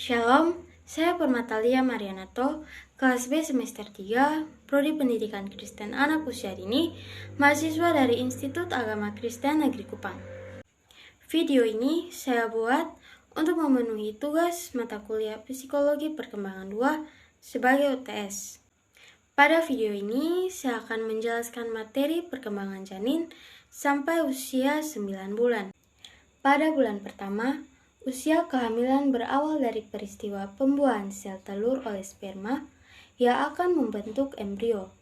Shalom, saya Permatalia Marianato, kelas B semester 3, Prodi Pendidikan Kristen Anak Usia Dini, mahasiswa dari Institut Agama Kristen Negeri Kupang. Video ini saya buat untuk memenuhi tugas mata kuliah Psikologi Perkembangan 2 sebagai UTS. Pada video ini, saya akan menjelaskan materi perkembangan janin sampai usia 9 bulan. Pada bulan pertama, usia kehamilan berawal dari peristiwa pembuahan sel telur oleh sperma yang akan membentuk embrio.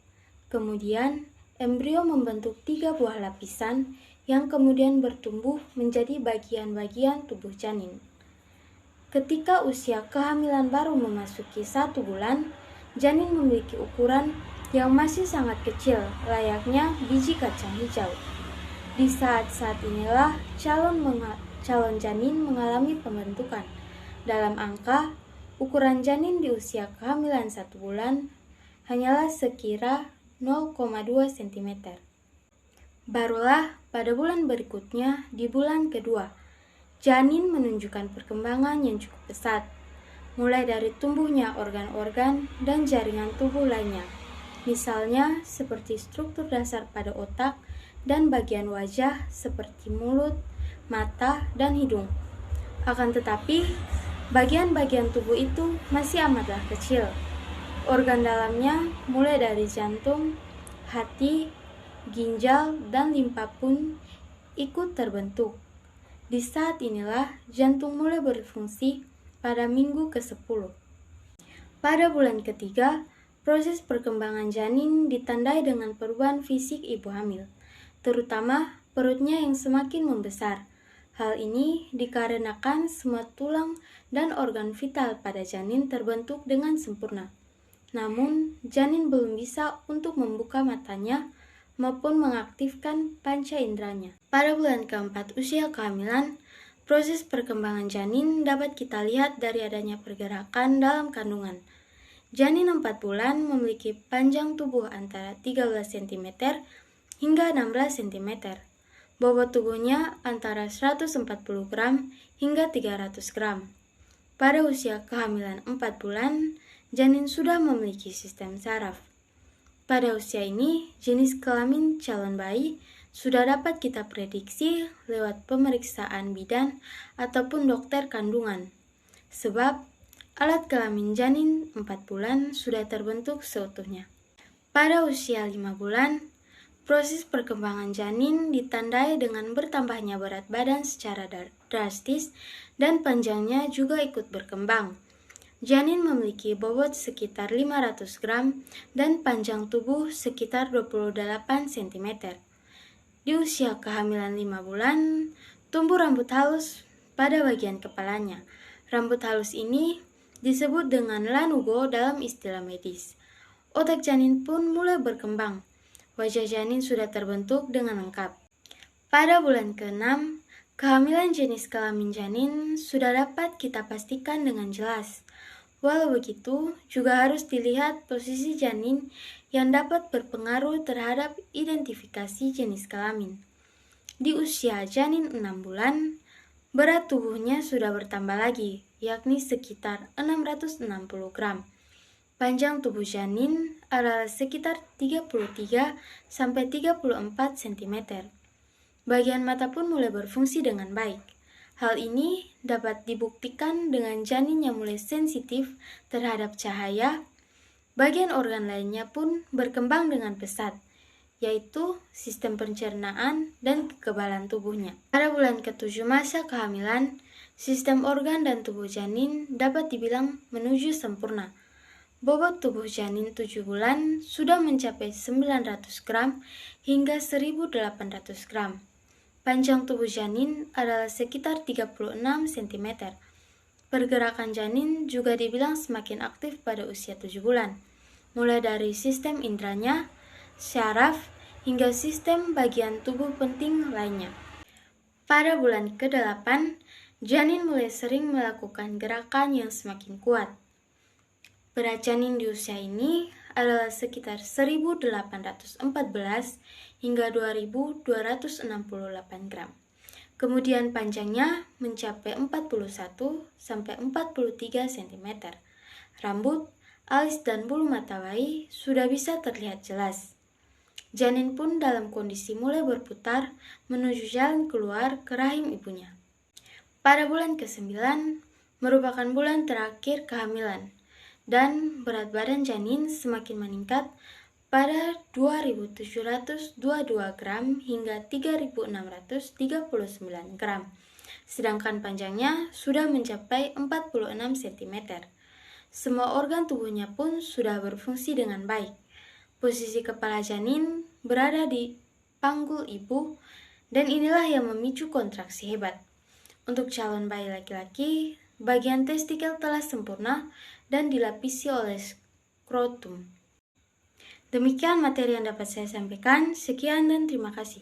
Kemudian, embrio membentuk 3 buah lapisan yang kemudian bertumbuh menjadi bagian-bagian tubuh janin. Ketika usia kehamilan baru memasuki 1 bulan, janin memiliki ukuran yang masih sangat kecil, layaknya biji kacang hijau. Di saat-saat inilah calon janin mengalami pembentukan. Dalam angka, ukuran janin di usia kehamilan 1 bulan hanyalah sekira 0,2 cm. Barulah pada bulan berikutnya, di bulan kedua, janin menunjukkan perkembangan yang cukup pesat, mulai dari tumbuhnya organ-organ dan jaringan tubuh lainnya, misalnya seperti struktur dasar pada otak dan bagian wajah seperti mulut, mata, dan hidung. Akan tetapi, bagian-bagian tubuh itu masih amatlah kecil. Organ dalamnya mulai dari jantung, hati, ginjal, dan limpa pun ikut terbentuk. Di saat inilah jantung mulai berfungsi pada minggu ke-10. Pada bulan ketiga, proses perkembangan janin ditandai dengan perubahan fisik ibu hamil, terutama perutnya yang semakin membesar. Hal ini dikarenakan semua tulang dan organ vital pada janin terbentuk dengan sempurna. Namun, janin belum bisa untuk membuka matanya maupun mengaktifkan panca inderanya. Pada bulan keempat usia kehamilan, proses perkembangan janin dapat kita lihat dari adanya pergerakan dalam kandungan. Janin 4 bulan memiliki panjang tubuh antara 13 cm hingga 16 cm. Bobot tubuhnya antara 140 gram hingga 300 gram. Pada usia kehamilan 4 bulan, janin sudah memiliki sistem saraf. Pada usia ini, jenis kelamin calon bayi sudah dapat kita prediksi lewat pemeriksaan bidan ataupun dokter kandungan. Sebab, alat kelamin janin 4 bulan sudah terbentuk seutuhnya. Pada usia 5 bulan, proses perkembangan janin ditandai dengan bertambahnya berat badan secara drastis dan panjangnya juga ikut berkembang. Janin memiliki bobot sekitar 500 gram dan panjang tubuh sekitar 28 cm. Di usia kehamilan 5 bulan, tumbuh rambut halus pada bagian kepalanya. Rambut halus ini disebut dengan lanugo dalam istilah medis. Otak janin pun mulai berkembang. Wajah janin sudah terbentuk dengan lengkap. Pada bulan ke-6, kehamilan jenis kelamin janin sudah dapat kita pastikan dengan jelas. Walau begitu, juga harus dilihat posisi janin yang dapat berpengaruh terhadap identifikasi jenis kelamin. Di usia janin 6 bulan, berat tubuhnya sudah bertambah lagi, yakni sekitar 660 gram. Panjang tubuh janin adalah sekitar 33-34 cm. Bagian mata pun mulai berfungsi dengan baik. Hal ini dapat dibuktikan dengan janin yang mulai sensitif terhadap cahaya. Bagian organ lainnya pun berkembang dengan pesat, yaitu sistem pencernaan dan kekebalan tubuhnya. Pada bulan ke-7 masa kehamilan, sistem organ dan tubuh janin dapat dibilang menuju sempurna. Bobot tubuh janin 7 bulan sudah mencapai 900 gram hingga 1800 gram. Panjang tubuh janin adalah sekitar 36 cm. Pergerakan janin juga dibilang semakin aktif pada usia 7 bulan, mulai dari sistem inderanya, syaraf, hingga sistem bagian tubuh penting lainnya. Pada bulan ke-8, janin mulai sering melakukan gerakan yang semakin kuat. Berat janin di usia ini adalah sekitar 1814 hingga 2268 gram. Kemudian panjangnya mencapai 41 sampai 43 cm. Rambut, alis dan bulu mata bayi sudah bisa terlihat jelas. Janin pun dalam kondisi mulai berputar menuju jalan keluar ke rahim ibunya. Pada bulan ke-9 merupakan bulan terakhir kehamilan dan berat badan janin semakin meningkat pada 2.722 gram hingga 3.639 gram, sedangkan panjangnya sudah mencapai 46 cm. Semua organ tubuhnya pun sudah berfungsi dengan baik. Posisi kepala janin berada di panggul ibu, dan inilah yang memicu kontraksi hebat. Untuk calon bayi laki-laki, bagian testikel telah sempurna dan dilapisi oleh skrotum. Demikian materi yang dapat saya sampaikan. Sekian dan terima kasih.